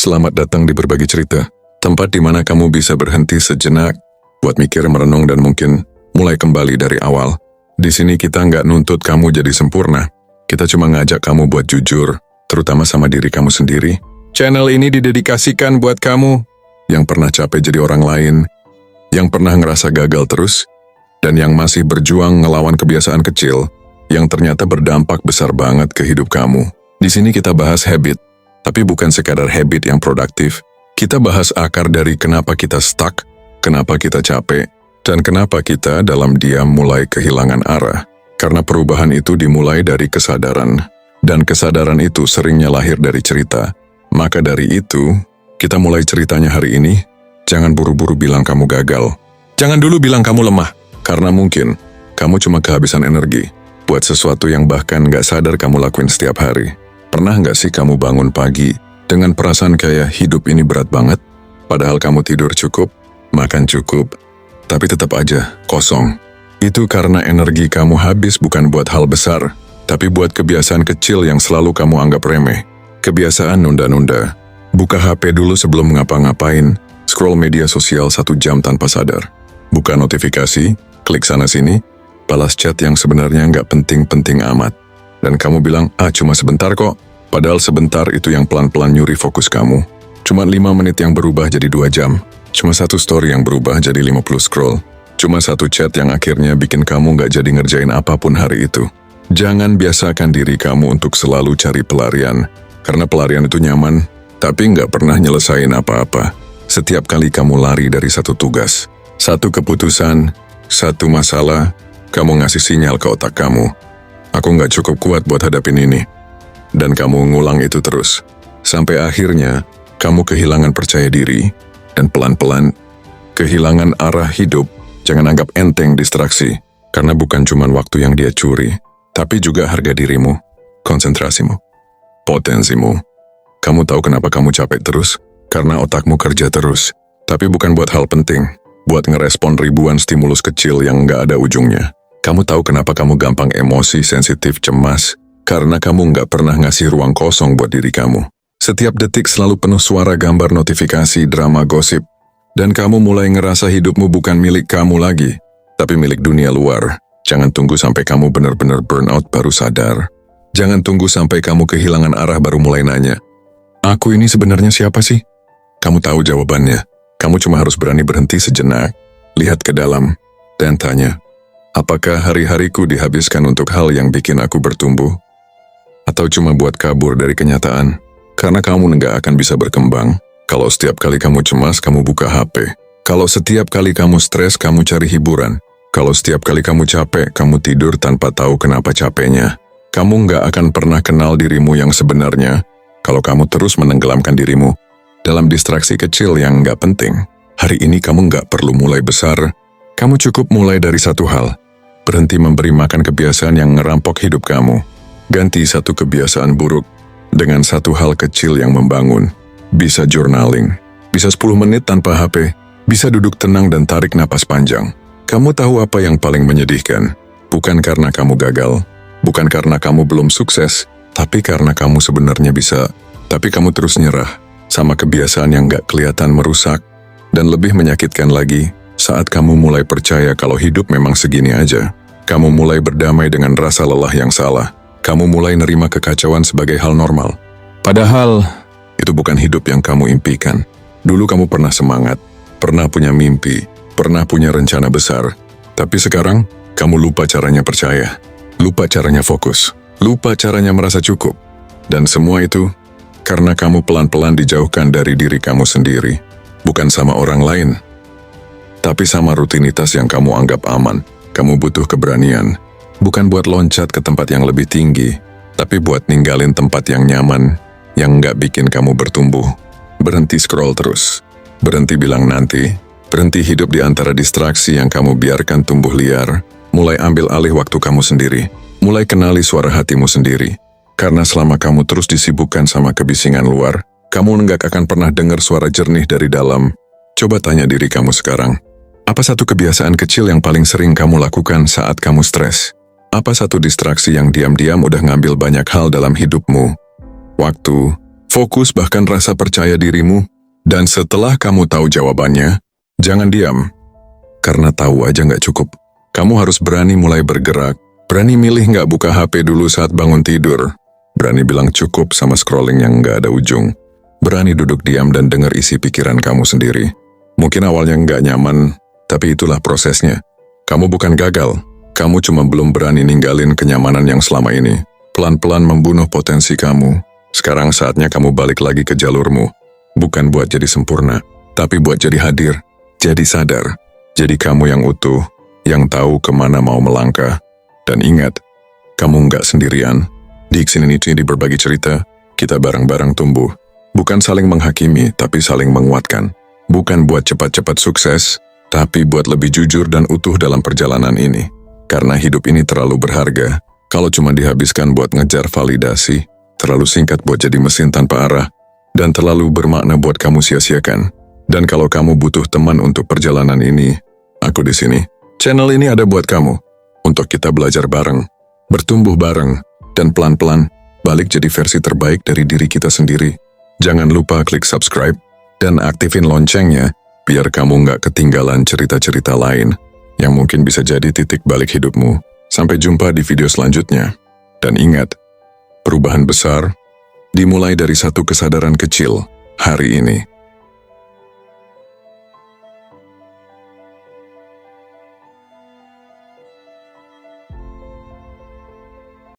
Selamat datang di Berbagi Cerita, tempat di mana kamu bisa berhenti sejenak, buat mikir, merenung, dan mungkin mulai kembali dari awal. Di sini kita nggak nuntut kamu jadi sempurna. Kita cuma ngajak kamu buat jujur, terutama sama diri kamu sendiri. Channel ini didedikasikan buat kamu yang pernah capek jadi orang lain, yang pernah ngerasa gagal terus, dan yang masih berjuang ngelawan kebiasaan kecil yang ternyata berdampak besar banget ke hidup kamu. Di sini kita bahas habit, tapi bukan sekadar habit yang produktif. Kita bahas akar dari kenapa kita stuck, kenapa kita capek, dan kenapa kita dalam diam mulai kehilangan arah. Karena perubahan itu dimulai dari kesadaran, dan kesadaran itu seringnya lahir dari cerita. Maka dari itu, kita mulai ceritanya hari ini. Jangan buru-buru bilang kamu gagal. Jangan dulu bilang kamu lemah, karena mungkin kamu cuma kehabisan energi buat sesuatu yang bahkan gak sadar kamu lakuin setiap hari. Pernah gak sih kamu bangun pagi dengan perasaan kayak hidup ini berat banget? Padahal kamu tidur cukup, makan cukup, tapi tetap aja kosong. Itu karena energi kamu habis bukan buat hal besar, tapi buat kebiasaan kecil yang selalu kamu anggap remeh. Kebiasaan nunda-nunda. Buka HP dulu sebelum ngapa-ngapain, scroll media sosial 1 jam tanpa sadar. Buka notifikasi, klik sana-sini, balas chat yang sebenarnya nggak penting-penting amat. Dan kamu bilang, cuma sebentar kok. Padahal sebentar itu yang pelan-pelan nyuri fokus kamu. Cuma 5 menit yang berubah jadi 2 jam. Cuma 1 story yang berubah jadi 50 scroll. Cuma 1 chat yang akhirnya bikin kamu nggak jadi ngerjain apapun hari itu. Jangan biasakan diri kamu untuk selalu cari pelarian. Karena pelarian itu nyaman, tapi nggak pernah nyelesain apa-apa. Setiap kali kamu lari dari satu tugas, satu keputusan, satu masalah, kamu ngasih sinyal ke otak kamu. Aku nggak cukup kuat buat hadapin ini. Dan kamu ngulang itu terus. Sampai akhirnya, kamu kehilangan percaya diri. Dan pelan-pelan, kehilangan arah hidup. Jangan anggap enteng distraksi. Karena bukan cuma waktu yang dia curi. Tapi juga harga dirimu, konsentrasimu, potensimu. Kamu tahu kenapa kamu capek terus? Karena otakmu kerja terus. Tapi bukan buat hal penting. Buat ngerespon ribuan stimulus kecil yang nggak ada ujungnya. Kamu tahu kenapa kamu gampang emosi, sensitif, cemas? Karena kamu nggak pernah ngasih ruang kosong buat diri kamu. Setiap detik selalu penuh suara, gambar, notifikasi, drama, gosip. Dan kamu mulai ngerasa hidupmu bukan milik kamu lagi, tapi milik dunia luar. Jangan tunggu sampai kamu benar-benar burnout baru sadar. Jangan tunggu sampai kamu kehilangan arah baru mulai nanya, aku ini sebenarnya siapa sih? Kamu tahu jawabannya. Kamu cuma harus berani berhenti sejenak, lihat ke dalam, dan tanya, apakah hari-hariku dihabiskan untuk hal yang bikin aku bertumbuh? Atau cuma buat kabur dari kenyataan? Karena kamu nggak akan bisa berkembang kalau setiap kali kamu cemas, kamu buka HP. Kalau setiap kali kamu stres, kamu cari hiburan. Kalau setiap kali kamu capek, kamu tidur tanpa tahu kenapa capeknya. Kamu nggak akan pernah kenal dirimu yang sebenarnya kalau kamu terus menenggelamkan dirimu dalam distraksi kecil yang nggak penting. Hari ini kamu nggak perlu mulai besar. Kamu cukup mulai dari satu hal. Berhenti memberi makan kebiasaan yang ngerampok hidup kamu. Ganti satu kebiasaan buruk dengan satu hal kecil yang membangun. Bisa journaling, bisa 10 menit tanpa HP, bisa duduk tenang dan tarik napas panjang. Kamu tahu apa yang paling menyedihkan? Bukan karena kamu gagal, bukan karena kamu belum sukses, tapi karena kamu sebenarnya bisa, tapi kamu terus nyerah sama kebiasaan yang gak kelihatan merusak. Dan lebih menyakitkan lagi, saat kamu mulai percaya kalau hidup memang segini aja. Kamu mulai berdamai dengan rasa lelah yang salah. Kamu mulai nerima kekacauan sebagai hal normal. Padahal, itu bukan hidup yang kamu impikan. Dulu kamu pernah semangat, pernah punya mimpi, pernah punya rencana besar. Tapi sekarang, kamu lupa caranya percaya. Lupa caranya fokus. Lupa caranya merasa cukup. Dan semua itu, karena kamu pelan-pelan dijauhkan dari diri kamu sendiri. Bukan sama orang lain, tapi sama rutinitas yang kamu anggap aman. Kamu butuh keberanian. Bukan buat loncat ke tempat yang lebih tinggi, tapi buat ninggalin tempat yang nyaman, yang nggak bikin kamu bertumbuh. Berhenti scroll terus. Berhenti bilang nanti. Berhenti hidup di antara distraksi yang kamu biarkan tumbuh liar. Mulai ambil alih waktu kamu sendiri. Mulai kenali suara hatimu sendiri. Karena selama kamu terus disibukkan sama kebisingan luar, kamu nggak akan pernah dengar suara jernih dari dalam. Coba tanya diri kamu sekarang. Apa satu kebiasaan kecil yang paling sering kamu lakukan saat kamu stres? Apa satu distraksi yang diam-diam udah ngambil banyak hal dalam hidupmu? Waktu, fokus bahkan rasa percaya dirimu. Dan setelah kamu tahu jawabannya, jangan diam. Karena tahu aja nggak cukup. Kamu harus berani mulai bergerak. Berani milih nggak buka HP dulu saat bangun tidur. Berani bilang cukup sama scrolling yang nggak ada ujung. Berani duduk diam dan dengar isi pikiran kamu sendiri. Mungkin awalnya nggak nyaman, tapi itulah prosesnya. Kamu bukan gagal. Kamu cuma belum berani ninggalin kenyamanan yang selama ini. Pelan-pelan membunuh potensi kamu. Sekarang saatnya kamu balik lagi ke jalurmu. Bukan buat jadi sempurna, tapi buat jadi hadir, jadi sadar. Jadi kamu yang utuh, yang tahu kemana mau melangkah. Dan ingat, kamu nggak sendirian. Di Xfinity di berbagi cerita, kita bareng-bareng tumbuh. Bukan saling menghakimi, tapi saling menguatkan. Bukan buat cepat-cepat sukses, tapi buat lebih jujur dan utuh dalam perjalanan ini. Karena hidup ini terlalu berharga, kalau cuma dihabiskan buat ngejar validasi, terlalu singkat buat jadi mesin tanpa arah, dan terlalu bermakna buat kamu sia-siakan. Dan kalau kamu butuh teman untuk perjalanan ini, aku di sini. Channel ini ada buat kamu. Untuk kita belajar bareng, bertumbuh bareng, dan pelan-pelan balik jadi versi terbaik dari diri kita sendiri. Jangan lupa klik subscribe dan aktifin loncengnya biar kamu nggak ketinggalan cerita-cerita lain yang mungkin bisa jadi titik balik hidupmu. Sampai jumpa di video selanjutnya. Dan ingat, perubahan besar dimulai dari satu kesadaran kecil hari ini.